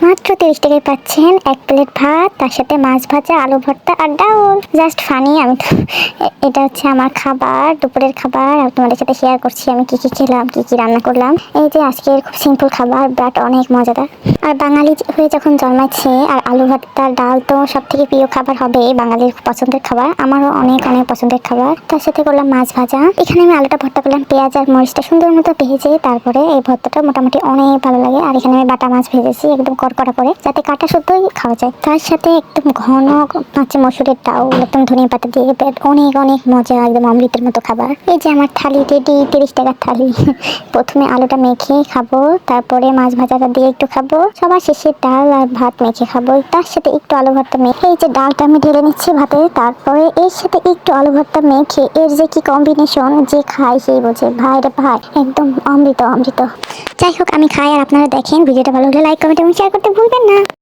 মাত্র 30 টাকায় পাচ্ছেন এক প্লেট ভাত, তার সাথে মাছ ভাজা, আলু ভর্তা আর ডাউল। Just funny. আমি তো এটা হচ্ছে আমার খাবার, দুপুরের খাবার। আর তোমাদের সাথে শেয়ার করছি আমি কি কি খেলাম, কি কি রান্না করলাম। এই যে আজকের খুব সিম্পল খাবার, বাট অনেক মজাদার। আর বাঙালি হয়ে যখন জন্মাচ্ছে, আর আলু ভর্তা ডাল তো সব থেকে প্রিয় খাবার হবে, বাঙালির পছন্দের খাবার। আমারও অনেক অনেক পছন্দের খাবার। তার সাথে করলাম মাছ ভাজা। এখানে আমি আলুটা ভর্তা করলাম পেঁয়াজ আর মরিচটা সুন্দর মতো ভেজে, তারপরে এই ভর্তাটা মোটামুটি অনেক ভালো লাগে। আর এখানে আমি বাটা মাছ ভেজেছি একদম কড়কড়া করে, যাতে কাটা শুদ্ধই খাওয়া যায়। তার সাথে একদম ঘন মাছে মসুরের ডাউল, একদম ধনিয়া পাতা দিয়ে অনেক অনেক মজা, একদম অমৃতের মতো খাবার। এই যে আমার থালি রেডি, 30 টাকার থালি। প্রথমে আলুটা মেখে খাবো, তারপরে মাছ ভাজাটা দিয়ে একটু খাবো, সবার শেষে ডাল আর ভাত মেখে খাবো। তার সাথে একটু আলু ভর্তা মেখে, এই যে ডালটা আমি ঢেলে নিচ্ছি ভাতে, তারপরে এর সাথে একটু আলু ভর্তা মেখে, এর যে কি কম্বিনেশন, যে খায় সেই বোঝে। ভাই রে ভাই, একদম অমৃত অমৃত। যাই হোক, আমি খাই আর আপনারা দেখেন। ভিডিওটা ভালো হলে লাইক, কমেন্ট এবং শেয়ার করতে ভুলবেন না।